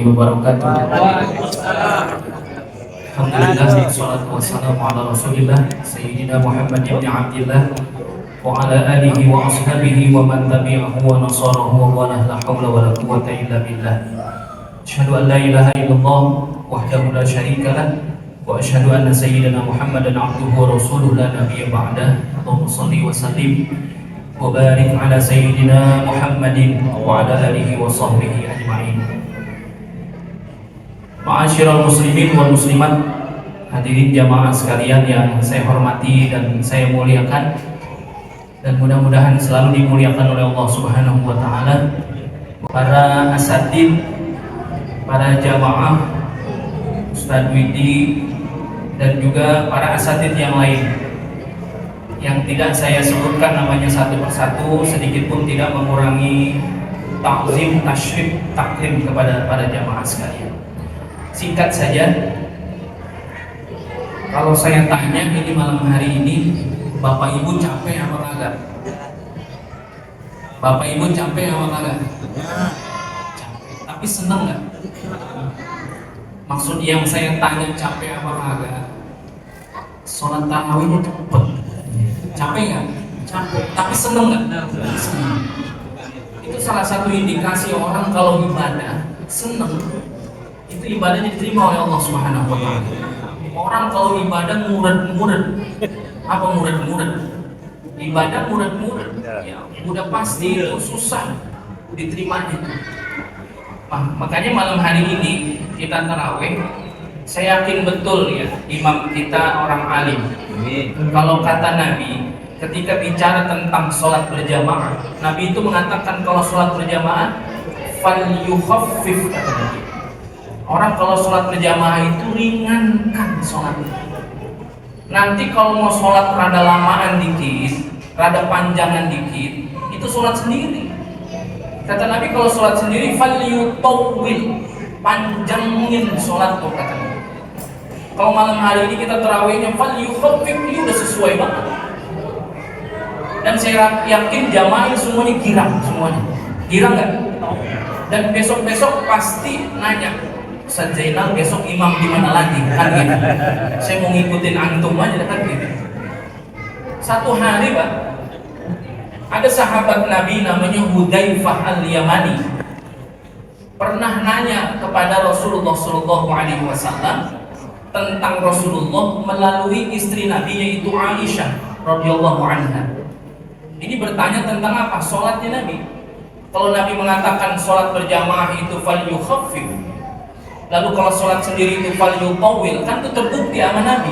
warahmatullahi wabarakatuh. Alhamdulillah, wassalatu wassalamu ala rasulillah Sayyidina Muhammad ibn Abdillah wa ala alihi wa ashabihi wa man tabi'ahu wa nasarahu wa walah, la hawla wa la quwwata illa billah. Asyhadu an la ilaha illallah wahdahu la syarika lah wa asyhadu anna sayyidina Muhammadan abduhu wa rasuluhu la nabiyya ba'dah. Allahumma shalli wa sallim wa barik ala sayyidina Muhammadin wa ala alihi wa sahbihi ajma'in. Ma'asyiral muslimin wal muslimat, hadirin jamaah sekalian yang saya hormati dan saya muliakan, dan mudah-mudahan selalu dimuliakan oleh Allah Subhanahu wa taala. Para asatid, para jamaah, Ustadz Widi, dan juga para asatid yang lain yang tidak saya sebutkan namanya satu persatu, sedikit pun tidak mengurangi takzim, tasyrif, takrim kepada para jamaah sekalian. Singkat saja, kalau saya tanya ini malam hari ini, Bapak Ibu capek apa kagak? Bapak Ibu capek apa kagak? Capek. Tapi senang nggak? Maksud yang saya tanya capek apa kagak? Sholat tarawihnya cepet. Capek nggak? Capek. Tapi senang nggak? Senang. Itu salah satu indikasi orang kalau ibadah senang, itu ibadahnya diterima oleh Allah Subhanahu wa taala. Orang kalau ibadah murid-murid, apa murid-murid? Ibadah murid-murid, ya udah pasti itu susah diterimanya. Makanya malam hari ini kita tarawih, saya yakin betul ya imam kita orang alim. Kalau kata Nabi, ketika bicara tentang sholat berjamaah, Nabi itu mengatakan kalau sholat berjamaah fal yukhaffif, kata Nabi. Orang kalau sholat berjamaah itu ringankan sholatnya. Nanti kalau mau sholat rada lamaan dikit, rada panjangan dikit, itu sholat sendiri. Kata Nabi kalau sholat sendiri fal yutawwil, panjangin sholat tuh, kata Nabi. Kalau malam hari ini kita tarawihnya fal yukhaffif, ini udah sesuai banget. Dan saya yakin jamaah semuanya girang, semuanya girang nggak? Dan besok-besok pasti nanya, Ustaz Zainal besok imam di mana lagi? Kan gitu. Saya mau ngikutin antum aja kan gitu. Satu hari Pak, ada sahabat Nabi namanya Hudzaifah al-Yamani pernah nanya kepada Rasulullah SAW tentang Rasulullah melalui istri Nabi yaitu Aisyah radhiyallahu anha. Ini bertanya tentang apa? Sholatnya Nabi. Kalau Nabi mengatakan sholat berjamaah itu fal yukhaffif, lalu kalau sholat sendiri itu fal yutawwil, kan itu terbukti sama Nabi.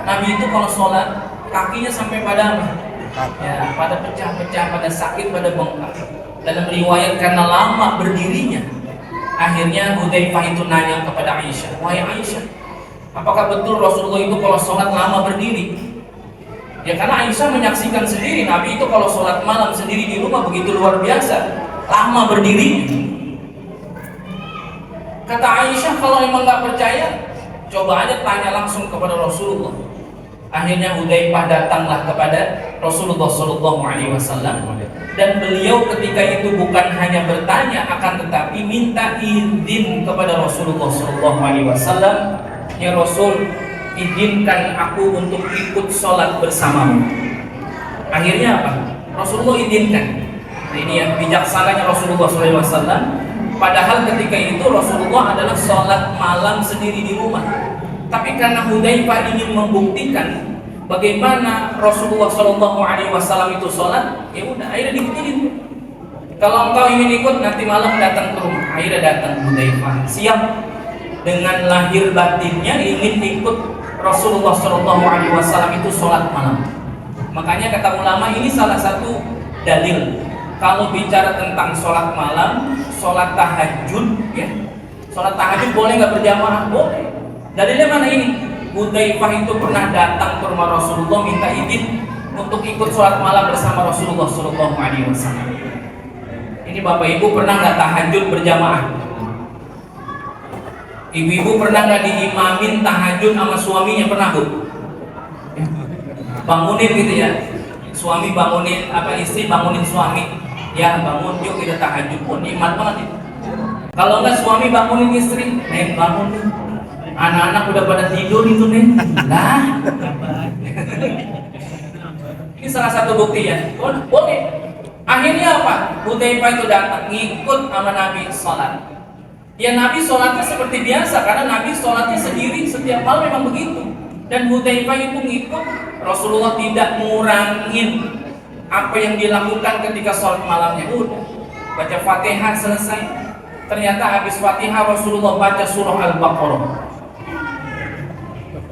Nabi itu kalau sholat kakinya sampai pada apa? Ya, pada pecah-pecah, pada sakit, pada bengkak. Dalam riwayat karena lama berdirinya, akhirnya Hudzaifah itu nanya kepada Aisyah, wahai Aisyah, apakah betul Rasulullah itu kalau sholat lama berdiri? Ya karena Aisyah menyaksikan sendiri Nabi itu kalau sholat malam sendiri di rumah begitu luar biasa, lama berdiri. Kata Aisyah, kalau emang nggak percaya, coba aja tanya langsung kepada Rasulullah. Akhirnya Hudzaifah datanglah kepada Rasulullah SAW, dan beliau ketika itu bukan hanya bertanya, akan tetapi minta izin kepada Rasulullah SAW. Ya Rasul, izinkan aku untuk ikut sholat bersamamu. Akhirnya apa? Rasulullah izinkan. Nah, ini yang bijaksananya Rasulullah SAW. Padahal ketika itu Rasulullah adalah sholat malam sendiri di rumah. Tapi karena Hudzaifah ingin membuktikan bagaimana Rasulullah SAW itu sholat, ya udah akhirnya diikutin. Kalau engkau ingin ikut nanti malam datang ke rumah. Akhirnya datang Hudzaifah, siap dengan lahir batinnya ingin ikut Rasulullah SAW itu sholat malam. Makanya kata ulama ini salah satu dalil kalau bicara tentang sholat malam, sholat tahajud, ya, sholat tahajud boleh nggak berjamaah? Boleh. Dalilnya mana ini? Hudzaifah itu pernah datang ke rumah Rasulullah minta izin untuk ikut sholat malam bersama Rasulullah SAW. Ini Bapak Ibu pernah nggak tahajud berjamaah? Ibu-ibu pernah nggak diimamin tahajud sama suaminya? Pernah Bu? Bangunin gitu ya, suami bangunin, istri bangunin suami, ya bangun yuk kita tahajud. Pun nikmat banget itu. Kalau enggak suami bangunin istri, Neng bangun nih. Anak-anak udah pada tidur itu Neng. Lah. Ini salah satu bukti ya. Boleh. Akhirnya apa? Hudzaifah itu datang ngikut sama Nabi sholat. Ya Nabi sholatnya seperti biasa karena Nabi sholatnya sendiri setiap malam memang begitu. Dan Hudzaifah itu ngikut, Rasulullah tidak ngurangin apa yang dilakukan ketika sholat malamnya. Udah baca Fatihah selesai. Ternyata habis Fatihah Rasulullah baca surah Al-Baqarah.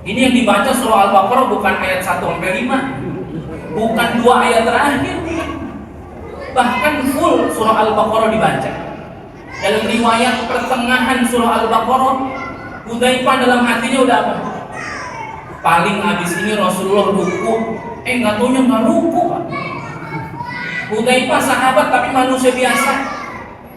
Ini yang dibaca surah Al-Baqarah bukan ayat 1-5, bukan 2 ayat terakhir, bahkan full surah Al-Baqarah dibaca. Dalam riwayat pertengahan surah Al-Baqarah, Hudzaifah dalam hatinya udah apa? Paling habis ini Rasulullah ruku, nggak taunya nggak ruku. Hudzaifah sahabat tapi manusia biasa.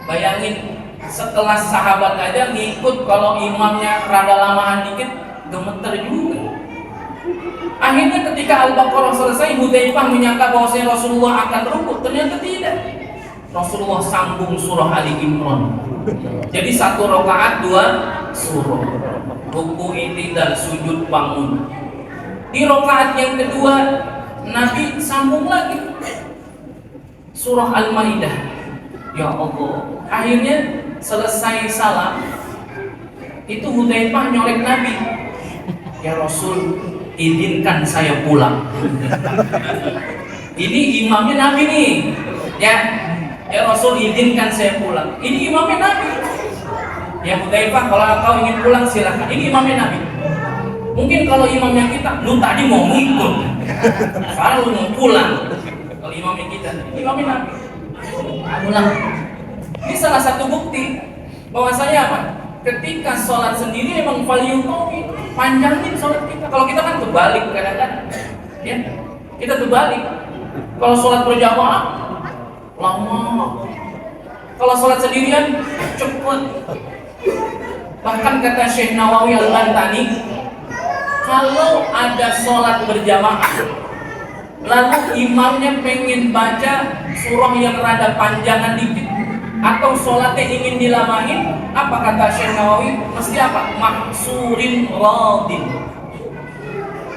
Bayangin, setelah sahabat aja ngikut kalau imamnya rada lamaan dikit, gemeter juga. Akhirnya ketika Al-Baqarah selesai, Hudzaifah menyangka bahwasanya Rasulullah akan ruku, ternyata tidak. Rasulullah sambung surah Ali Imran. Jadi 1 rakaat 2 surah. Ruku, i'tidal, sujud, bangun. Di rakaat yang kedua Nabi sambung lagi surah Al-Maidah. Ya Allah. Akhirnya selesai salam itu Hudzaifah nyolek Nabi. Ya Rasul, izinkan saya pulang. Ini imamnya Nabi nih. Ya Rasul, izinkan saya pulang. Ini imamnya Nabi. Ya Hudzaifah, kalau engkau ingin pulang silakan. Ini imamnya Nabi. Mungkin kalau imamnya kita, lu tadi mau ngikut, sekarang lu mau pulang. Kalau imamnya kita, imamnya Nabi, pulang. Ini salah satu bukti bahwasanya apa? Ketika sholat sendiri emang valiyutomi, panjangin sholat kita. Kalau kita kan terbalik kadang-kadang, ya kita terbalik. Kalau sholat berjamaah lama, kalau sholat sendirian cepet. Bahkan kata Syekh Nawawi Al-Bantani, kalau ada sholat berjamaah lalu imamnya pengen baca surah yang rada panjangan dikit atau sholatnya ingin dilamain, apa kata Syekh Nawawi? Mesti apa? Mahsurin radin.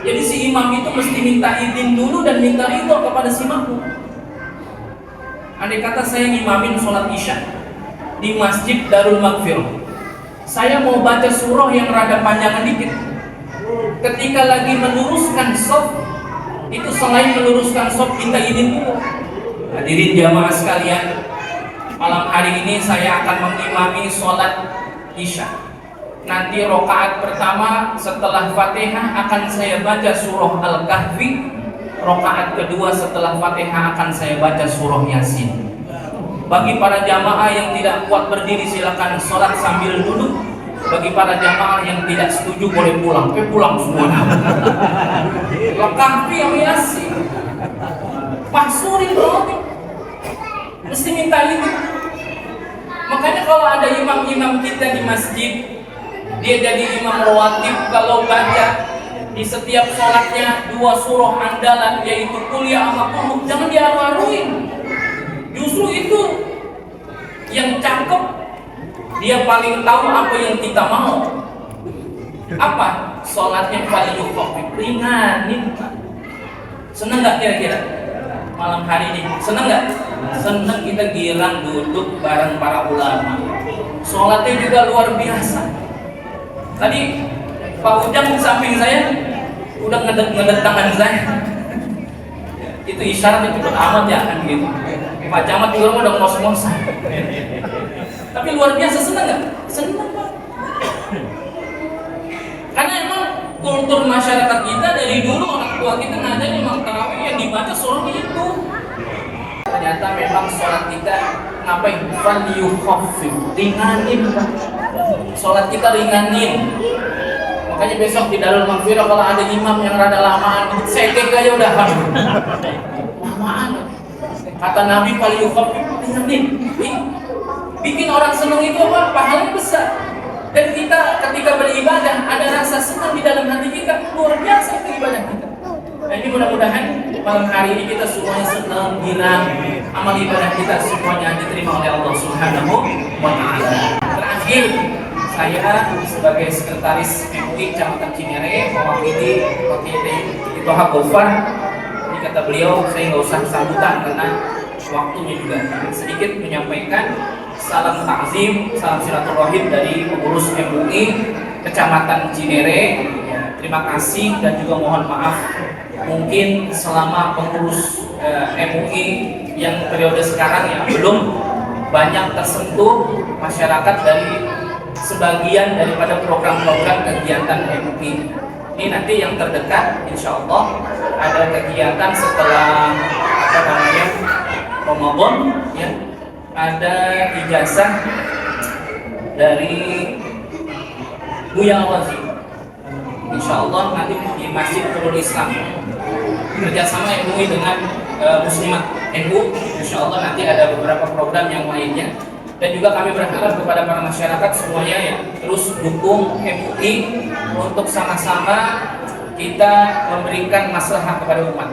Jadi si imam itu mesti minta izin dulu dan minta ridho kepada si makmum. Andai kata saya ngimamin sholat isya di Masjid Darul Maghfirah, saya mau baca surah yang rada panjangan dikit. Ketika lagi meluruskan shaf, itu selain meluruskan shaf minta izin dulu. Hadirin jamaah sekalian, malam hari ini saya akan mengimami sholat isya. Nanti rakaat pertama setelah Fatihah akan saya baca surah Al-Kahfi. Rakaat kedua setelah Fatihah akan saya baca surah Yasin. Bagi para jamaah yang tidak kuat berdiri silakan sholat sambil duduk. Bagi para jamaah yang tidak setuju boleh pulang. Pulang semua. Al-Kahfi yang Yasin. Mahsurin radin. Mesti minta ini. Makanya kalau ada imam-imam kita di masjid, dia jadi imam rawatib, kalau baca di setiap sholatnya 2 surah andalan yaitu kuliah sama kuluk, jangan diaru-aruin. Justru itu yang cakep, dia paling tahu apa yang kita mau. Apa? Sholatnya paling yukofik, ringanin. Seneng gak kira-kira malam hari ini? Seneng gak? Seneng kita girang duduk bareng para ulama. Sholatnya juga luar biasa. Tadi Pak Ujang di samping saya udah ngedek tangan saya. Itu isyarat cepet amat ya kan gitu. Pak Camat juga udah ngos-ngosan. Tapi luar biasa, seneng gak? Seneng Pak. Karena emang kultur masyarakat kita dari dulu orang tua kita ngajarin memang tarawih yang dibaca surah itu. Ternyata memang sholat kita ngapain? Falyukhaffif, ringanin Pak. Sholat kita ringanin. Makanya besok di Darul Maghfirah kalau ada imam yang rada lamaan, sedek aja udah lamaan. Kata Nabi falyukhaffif, ringanin. Bikin orang senang itu apa? Pahalanya besar. Dan kita ketika beribadah ada rasa senang di dalam hati kita, luar biasa itu ibadah kita. Nah ini mudah-mudahan malam hari ini kita semuanya senang, girang, amal ibadah kita semuanya diterima oleh Allah Subhanahu wa Ta'ala. terakhir, saya sebagai sekretaris MUI Kecamatan Cinere mewakili Wakil Toha Gofar. Ini kata beliau, saya nggak usah sambutan karena waktunya juga. Sedikit menyampaikan salam takzim, salam silaturahim dari pengurus MUI Kecamatan Cinere. Ya, terima kasih dan juga mohon maaf mungkin selama pengurus MUI yang periode sekarang yang belum banyak tersentuh masyarakat dari sebagian daripada program-program kegiatan MUI. Ini nanti yang terdekat, insya Allah ada kegiatan setelah Ramadan, ya, ada ijazah dari Buya Al-Wazi. Insya Allah nanti di Masjid Nurul Islam kerjasama MUI dengan Muslimat NU. Insya Allah nanti ada beberapa program yang lainnya. Dan juga kami berharap kepada para masyarakat semuanya ya terus dukung MUI untuk sama-sama kita memberikan maslahat kepada umat.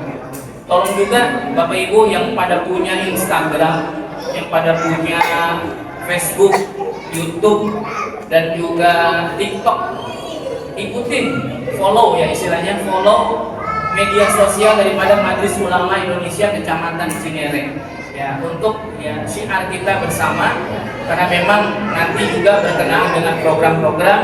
Tolong juga Bapak Ibu yang pada punya Instagram, yang pada punya Facebook, YouTube, dan juga TikTok, ikutin, follow ya istilahnya, follow media sosial daripada Majelis Ulama Indonesia Kecamatan Cinere. Ya, untuk ya syiar kita bersama, karena memang nanti juga berkenaan dengan program-program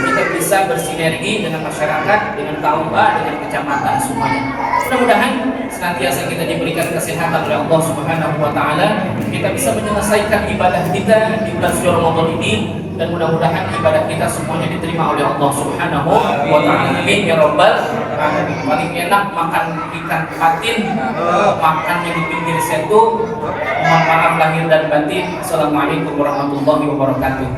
kita bisa bersinergi dengan masyarakat, dengan KUA, dengan kecamatan semuanya. Mudah-mudahan senantiasa kita diberikan kesehatan oleh Allah Subhanahu wa taala, kita bisa menyelesaikan ibadah kita di bulan suci Ramadan ini, dan mudah-mudahan ibadah kita semuanya diterima oleh Allah Subhanahu wa taala. Amin ya rabbal alamin. Paling enak makan ikan patin, makannya di pinggir setu. Mohon maaf lahir dan batin. Assalamualaikum warahmatullahi wabarakatuh.